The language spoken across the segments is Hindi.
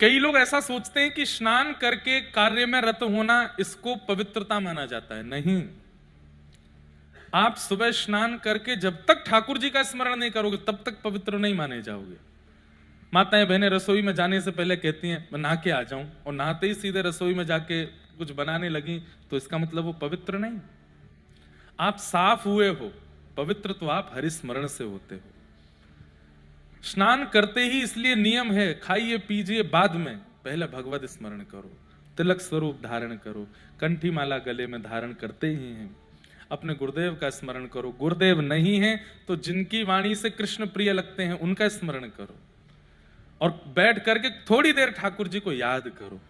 कई लोग ऐसा सोचते हैं कि स्नान करके कार्य में रत होना इसको पवित्रता माना जाता है। नहीं, आप सुबह स्नान करके जब तक ठाकुर जी का स्मरण नहीं करोगे तब तक पवित्र नहीं माने जाओगे। माताएं बहनें रसोई में जाने से पहले कहती हैं मैं नहा के आ जाऊं, और नहाते ही सीधे रसोई में जाके कुछ बनाने लगी, तो इसका मतलब वो पवित्र नहीं। आप साफ हुए हो, पवित्र तो आप हरिस्मरण से होते हो। स्नान करते ही इसलिए नियम है, खाइए पीजिए बाद में, पहले भगवत स्मरण करो, तिलक स्वरूप धारण करो, कंठी माला गले में धारण करते ही हैं, अपने गुरुदेव का स्मरण करो। गुरुदेव नहीं है तो जिनकी वाणी से कृष्ण प्रिय लगते हैं उनका स्मरण करो, और बैठ करके थोड़ी देर ठाकुर जी को याद करो।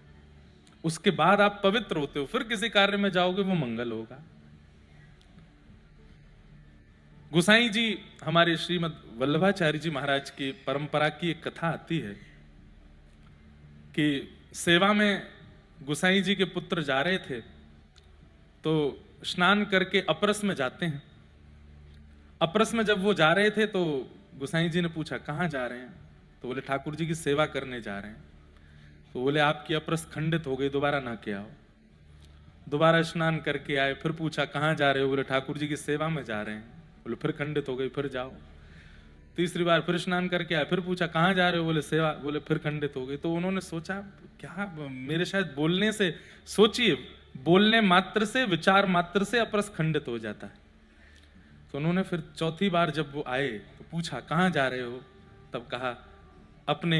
उसके बाद आप पवित्र होते हो, फिर किसी कार्य में जाओगे वो मंगल होगा। गोसाई जी हमारे श्रीमद वल्लभाचार्य जी महाराज की परंपरा की एक कथा आती है कि सेवा में गोसाई जी के पुत्र जा रहे थे, तो स्नान करके अपरस में जाते हैं। अपरस में जब वो जा रहे थे तो गोसाई जी ने पूछा कहाँ जा रहे हैं, तो बोले ठाकुर जी की सेवा करने जा रहे हैं। तो बोले आपकी अपरस खंडित हो गई, दोबारा ना के आओ। दोबारा स्नान करके आए, फिर पूछा कहाँ जा रहे हो, बोले ठाकुर जी की सेवा में जा रहे हैं। बोले फिर खंडित हो गई, फिर जाओ। तीसरी बार फिर स्नान करके आए, फिर पूछा कहाँ जा रहे हो, बोले सेवा, बोले फिर खंडित हो गई। तो उन्होंने सोचा क्या मेरे शायद बोलने से, सोचिए बोलने मात्र से, विचार मात्र से अपरस खंडित हो जाता है। तो उन्होंने फिर चौथी बार जब वो आए तो पूछा कहाँ जा रहे हो, तब कहा अपने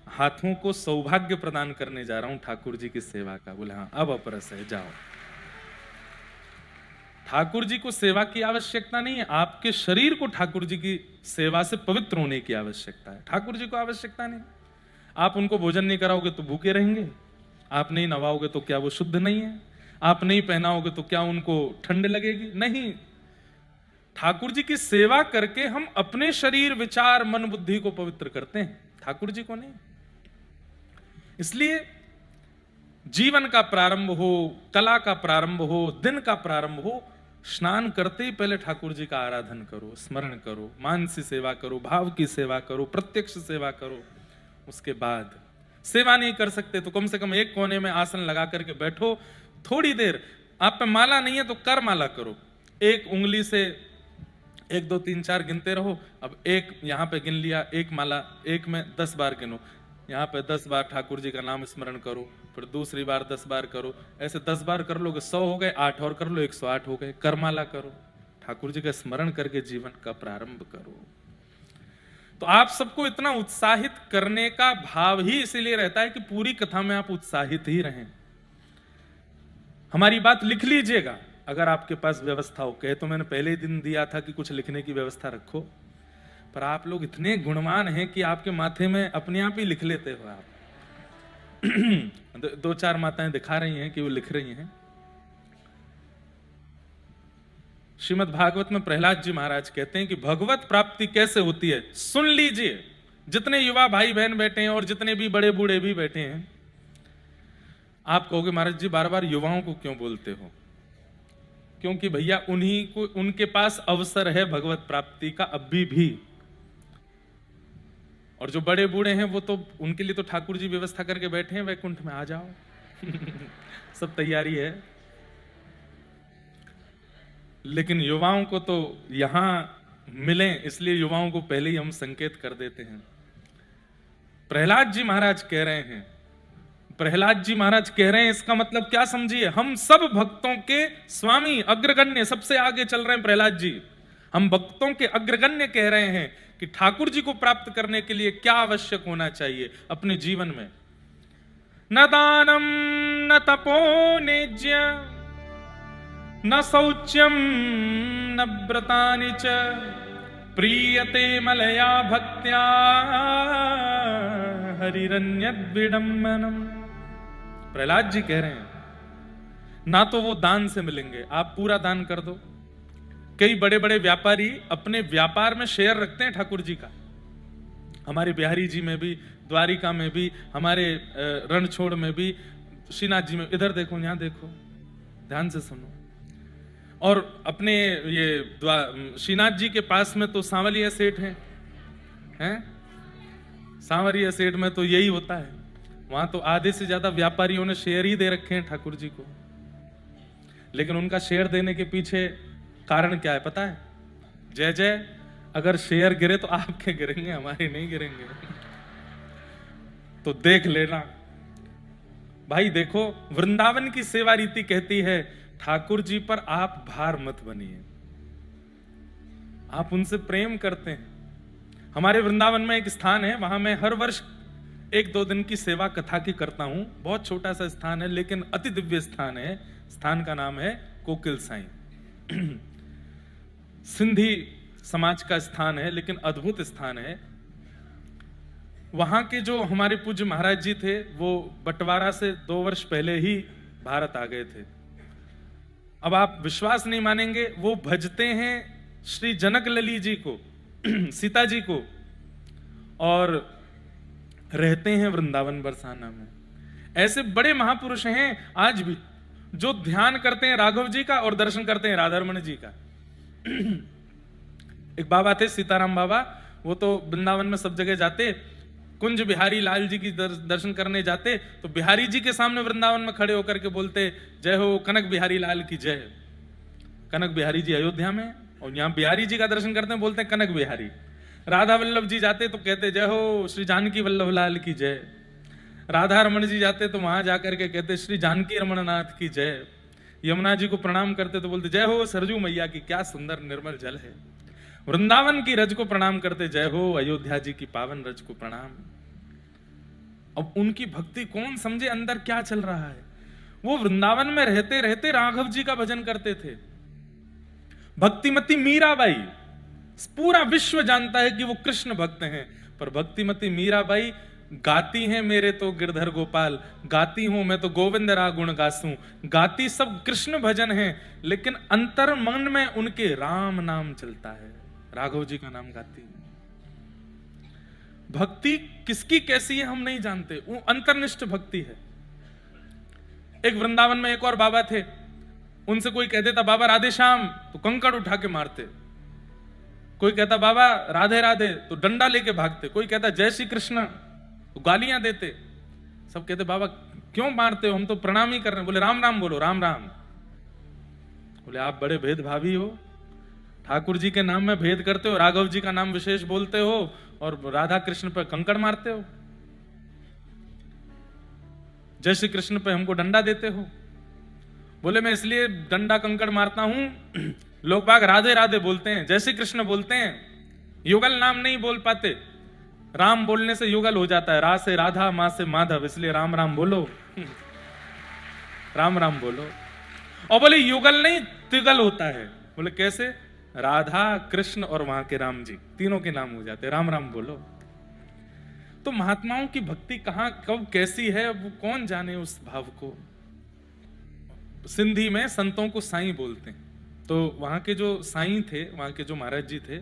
हाथों को सौभाग्य प्रदान करने जा रहा हूं ठाकुर जी की सेवा का। बोले हाँ अब अपरस है, जाओ। ठाकुर जी को सेवा की आवश्यकता नहीं है, आपके शरीर को ठाकुर जी की सेवा से पवित्र होने की आवश्यकता है। ठाकुर जी को आवश्यकता नहीं। आप उनको भोजन नहीं कराओगे तो भूखे रहेंगे, आप नहीं नवाओगे तो क्या वो शुद्ध नहीं है, आप नहीं पहनाओगे तो क्या उनको ठंड लगेगी? नहीं। ठाकुर जी की सेवा करके हम अपने शरीर, विचार, मन, बुद्धि को पवित्र करते हैं, ठाकुर जी को नहीं। इसलिए जीवन का प्रारंभ हो, कला का प्रारंभ हो, दिन का प्रारंभ हो, स्नान करते ही पहले ठाकुर जी का आराधन करो, स्मरण करो, मानसी सेवा करो, भाव की सेवा करो, प्रत्यक्ष सेवा करो। उसके बाद सेवा नहीं कर सकते तो कम से कम एक कोने में आसन लगा करके बैठो, थोड़ी देर। आप पे माला नहीं है तो कर माला करो, एक उंगली से 1 2 3 4 गिनते रहो। अब एक यहां पे गिन लिया, एक माला, एक में 10 बार गिनो, यहाँ पे 10 बार ठाकुर जी का नाम स्मरण करो, फिर दूसरी बार 10 बार करो, ऐसे 10 बार कर लोगे 100 हो गए, 8 और कर लो 108 हो गए। करमाला करो, ठाकुर जी का स्मरण करके जीवन का प्रारंभ करो। तो आप सबको इतना उत्साहित करने का भाव ही इसीलिए रहता है कि पूरी कथा में आप उत्साहित ही रहें। हमारी बात लिख लीजिएगा अगर आपके पास व्यवस्था हो। कहे तो मैंने पहले ही दिन दिया था कि कुछ लिखने की व्यवस्था रखो, पर आप लोग इतने गुणवान हैं कि आपके माथे में अपने आप ही लिख लेते हो आप। 2-4 माताएं दिखा रही हैं कि वो लिख रही हैं। श्रीमद् भागवत में प्रहलाद जी महाराज कहते हैं कि भगवत प्राप्ति कैसे होती है, सुन लीजिए। जितने युवा भाई बहन बैठे हैं और जितने भी बड़े बूढ़े भी बैठे हैं, आप कहोगे महाराज जी बार बार युवाओं को क्यों बोलते हो? क्योंकि भैया उन्हीं को, उनके पास अवसर है भगवत प्राप्ति का अभी भी। और जो बड़े बूढ़े हैं वो तो, उनके लिए तो ठाकुर जी व्यवस्था करके बैठे हैं वैकुंठ में, आ जाओ। सब तैयारी है। लेकिन युवाओं को तो यहां मिले, इसलिए युवाओं को पहले ही हम संकेत कर देते हैं। प्रहलाद जी महाराज कह रहे हैं, प्रहलाद जी महाराज कह रहे हैं, इसका मतलब क्या समझिए, हम सब भक्तों के स्वामी, अग्रगण्य, सबसे आगे चल रहे हैं प्रहलाद जी। हम भक्तों के अग्रगण्य कह रहे हैं कि ठाकुर जी को प्राप्त करने के लिए क्या आवश्यक होना चाहिए अपने जीवन में। न दानम न तपो नेज्य न शौच्यम न व्रतानि च प्रीयते मलया भक्त्या हरिरन्यद्विडम्बनम। प्रहलाद जी कह रहे हैं ना तो वो दान से मिलेंगे, आप पूरा दान कर दो। कई बड़े बड़े व्यापारी अपने व्यापार में शेयर रखते हैं ठाकुर जी का, हमारे बिहारी जी में भी, द्वारिका में भी, हमारे रणछोड़ में भी, श्रीनाथ जी में। इधर देखो, यहां देखो, ध्यान से सुनो। और अपने ये श्रीनाथ जी के पास में तो सांवलिया सेठ हैं? सांवरिया सेठ में तो यही होता है। वहां तो आधे से ज्यादा व्यापारियों ने शेयर ही दे रखे हैं ठाकुर जी को। लेकिन उनका शेयर देने के पीछे कारण क्या है पता है? जय जय, अगर शेयर गिरे तो आपके गिरेंगे, हमारे नहीं गिरेंगे। तो देख लेना भाई। देखो, वृंदावन की सेवा रीति कहती है ठाकुर जी पर आप भार मत बनिए, आप उनसे प्रेम करते हैं। हमारे वृंदावन में एक स्थान है, वहां मैं हर वर्ष 1-2 दिन की सेवा कथा की करता हूं। बहुत छोटा सा स्थान है लेकिन अति दिव्य स्थान है। स्थान का नाम है कोकिल साईं। सिंधी समाज का स्थान है लेकिन अद्भुत स्थान है। वहां के जो हमारे पूज्य महाराज जी थे वो बंटवारा से 2 वर्ष पहले ही भारत आ गए थे। अब आप विश्वास नहीं मानेंगे, वो भजते हैं श्री जनक लली जी को, सीता जी को, और रहते हैं वृंदावन बरसाना में। ऐसे बड़े महापुरुष हैं आज भी जो ध्यान करते हैं राघव जी का और दर्शन करते हैं राधारमण जी का। एक बाबा थे सीताराम बाबा, वो तो वृंदावन में सब जगह जाते। कुंज बिहारी लाल जी की दर्शन करने जाते तो बिहारी जी के सामने वृंदावन में खड़े होकर के बोलते जय हो कनक बिहारी लाल की जय। कनक बिहारी जी अयोध्या में, और यहाँ बिहारी जी का दर्शन करते हैं बोलते हैं कनक बिहारी। राधा वल्लभ जी जाते तो कहते जय हो श्री जानकी वल्लभ लाल की जय। राधा रमन जी जाते तो वहां जाकर के कहते श्री जानकी रमन नाथ की जय। यमुना जी को प्रणाम करते तो बोलते जय हो सरजू मैया की, क्या सुंदर निर्मल जल है। वृंदावन की रज को प्रणाम करते जय हो अयोध्या जी की पावन रज को प्रणाम। अब उनकी भक्ति कौन समझे अंदर क्या चल रहा है। वो वृंदावन में रहते रहते राघव जी का भजन करते थे। भक्तिमती मीराबाई, पूरा विश्व जानता है कि वो कृष्ण भक्त हैं, पर भक्तिमती मीराबाई गाती हैं मेरे तो गिरधर गोपाल, गाती हूं मैं तो गोविंद रा गुण गासूं। गाती सब कृष्ण भजन है लेकिन अंतर मन में उनके राम नाम चलता है, राघव जी का नाम गाती है। भक्ति किसकी कैसी है हम नहीं जानते, वो अंतर्निष्ठ भक्ति है। एक वृंदावन में एक और बाबा थे, उनसे कोई कह देता बाबा राधे श्याम तो कंकड़ उठा के मारते। कोई कहता बाबा राधे राधे तो डंडा लेके भागते। कोई कहता जय श्री कृष्ण तो गालियां देते। सब कहते बाबा क्यों मारते हो, हम तो प्रणाम ही कर रहे हैं। बोले राम राम बोलो, राम राम। बोले आप बड़े भेदभावी हो, ठाकुर जी के नाम में भेद करते हो, राघव जी का नाम विशेष बोलते हो और राधा कृष्ण पर कंकड़ मारते हो, जय श्री कृष्ण पे हमको डंडा देते हो। बोले मैं इसलिए डंडा कंकड़ मारता हूं, लोग बाग राधे राधे बोलते हैं, जय श्री कृष्ण बोलते हैं, युगल नाम नहीं बोल पाते। राम बोलने से युगल हो जाता है, रा से राधा, मां से माधव, इसलिए राम राम बोलो, राम राम बोलो। और बोले युगल नहीं तिगल होता है। बोले कैसे? राधा कृष्ण और वहां के राम जी, तीनों के नाम हो जाते, राम राम बोलो। तो महात्माओं की भक्ति कहां कब कैसी है वो कौन जाने उस भाव को। सिंधी में संतों को साईं बोलते हैं। तो वहां के जो साईं थे, वहां के जो महाराज जी थे,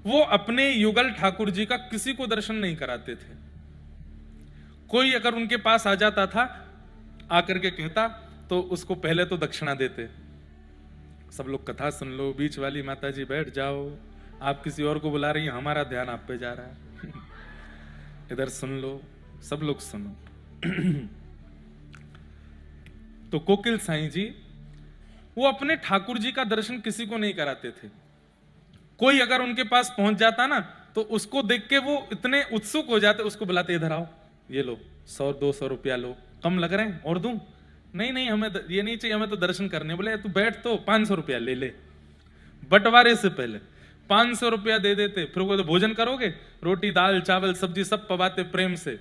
वो अपने युगल ठाकुर जी का किसी को दर्शन नहीं कराते थे। कोई अगर उनके पास आ जाता था, आकर के कहता तो उसको पहले तो दक्षिणा देते। सब लोग कथा सुन लो, बीच वाली माता जी बैठ जाओ, आप किसी और को बुला रही हैं, हमारा ध्यान आप पे जा रहा है, इधर सुन लो, सब लोग सुनो। तो कोकिल साईं जी वो अपने ठाकुर जी का दर्शन किसी को नहीं कराते थे। कोई अगर उनके पास पहुंच जाता ना तो उसको देख के वो इतने उत्सुक हो जाते, उसको बुलाते इधर आओ, ये लो 100-200 रुपया लो, कम लग रहे हैं और दूं? नहीं नहीं हमें ये नहीं चाहिए, हमें तो दर्शन करने। बोले तू बैठ तो 500 रुपया ले ले। बंटवारे से पहले 500 रुपया दे देते। फिर वो तो भोजन करोगे, रोटी दाल चावल सब्जी सब पवाते प्रेम से,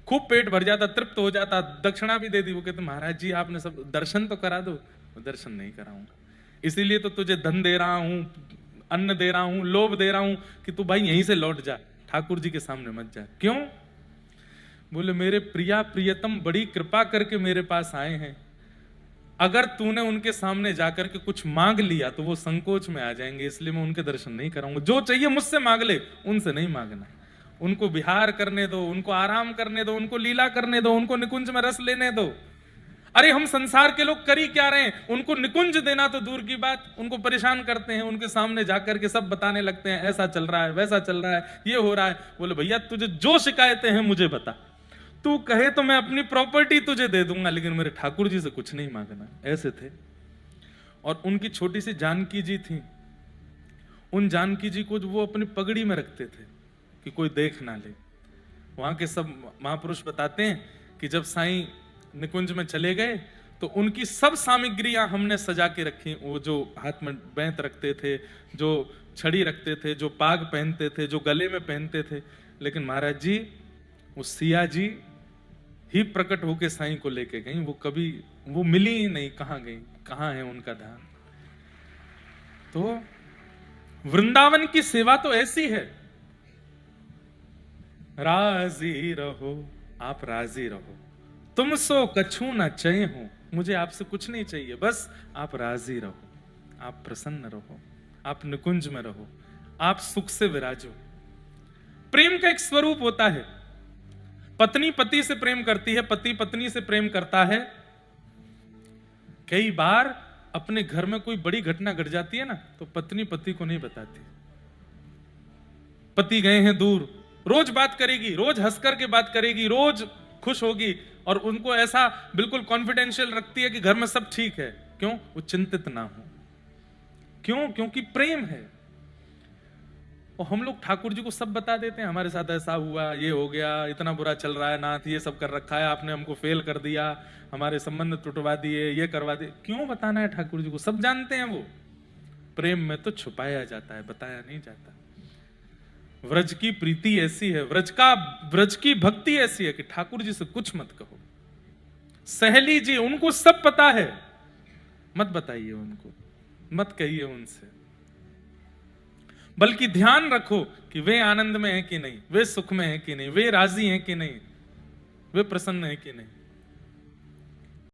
खूब पेट भर जाता, तृप्त हो जाता, दक्षिणा भी दे दी। वो कहते महाराज जी आपने सब दर्शन तो करा दो। दर्शन नहीं कराऊंगा, इसीलिए तो तुझे धन दे रहा हूं, अन्न दे रहा हूं, लोभ दे रहा हूं कि तू भाई यहीं से लौट जा, ठाकुर जी के सामने मत जा। क्यों? बोले मेरे प्रिया प्रियतम बड़ी कृपा करके मेरे पास आए हैं, अगर तूने उनके सामने जाकर के कुछ मांग लिया तो वो संकोच में आ जाएंगे, इसलिए मैं उनके दर्शन नहीं कराऊंगा। जो चाहिए मुझसे मांग ले, उनसे नहीं मांगना। उनको विहार करने दो, उनको आराम करने दो, उनको लीला करने दो, उनको निकुंज में रस लेने दो। अरे हम संसार के लोग कर ही क्या रहे हैं, उनको निकुंज देना तो दूर की बात, उनको परेशान करते हैं। उनके सामने जाकर के सब बताने लगते हैं ऐसा चल रहा है, वैसा चल रहा है, ये हो रहा है। बोले भैया तुझे जो शिकायतें हैं मुझे बता, तू कहे तो मैं अपनी प्रॉपर्टी तुझे दे दूंगा, लेकिन मेरे ठाकुर जी से कुछ नहीं मांगना। ऐसे थे। और उनकी छोटी सी जानकी जी थी, उन जानकी जी को वो अपनी पगड़ी में रखते थे कि कोई देख ना ले। वहां के सब महापुरुष बताते हैं कि जब साईं निकुंज में चले गए तो उनकी सब सामग्रियां हमने सजा के रखी। वो जो हाथ में बैंत रखते थे, जो छड़ी रखते थे, जो पाग पहनते थे, जो गले में पहनते थे, लेकिन महाराज जी वो सिया जी ही प्रकट होके साईं को लेके गई। वो कभी वो मिली ही नहीं, कहां गई, कहां है उनका धाम। तो वृंदावन की सेवा तो ऐसी है, राजी रहो, आप राजी रहो, तुम सो कछु न चाहिए हो, मुझे आपसे कुछ नहीं चाहिए, बस आप राजी रहो, आप प्रसन्न रहो, आप निकुंज में रहो, आप सुख से विराजो। प्रेम का एक स्वरूप होता है। पत्नी पति से प्रेम करती है, पति पत्नी से प्रेम करता है। कई बार अपने घर में कोई बड़ी घटना घट जाती है ना, तो पत्नी पति को नहीं बताती। पति गए हैं दूर, रोज बात करेगी, रोज हंस करके बात करेगी, रोज खुश होगी, और उनको ऐसा बिल्कुल कॉन्फिडेंशियल रखती है कि घर में सब ठीक है। क्यों? वो चिंतित ना हो। क्यों? क्योंकि प्रेम है। और हम लोग ठाकुर जी को सब बता देते हैं, हमारे साथ ऐसा हुआ, ये हो गया, इतना बुरा चल रहा है नाथ, ये सब कर रखा है आपने, हमको फेल कर दिया, हमारे संबंध टूटवा दिए, ये करवा दिए। क्यों बताना है ठाकुर जी को? सब जानते हैं वो। प्रेम में तो छुपाया जाता है, बताया नहीं जाता। व्रज की प्रीति ऐसी है, व्रज की भक्ति ऐसी है कि ठाकुर जी से कुछ मत कहो। सहेली जी, उनको सब पता है, मत बताइए उनको, मत कहिए उनसे, बल्कि ध्यान रखो कि वे आनंद में हैं कि नहीं, वे सुख में हैं कि नहीं, वे राजी हैं कि नहीं, वे प्रसन्न हैं कि नहीं।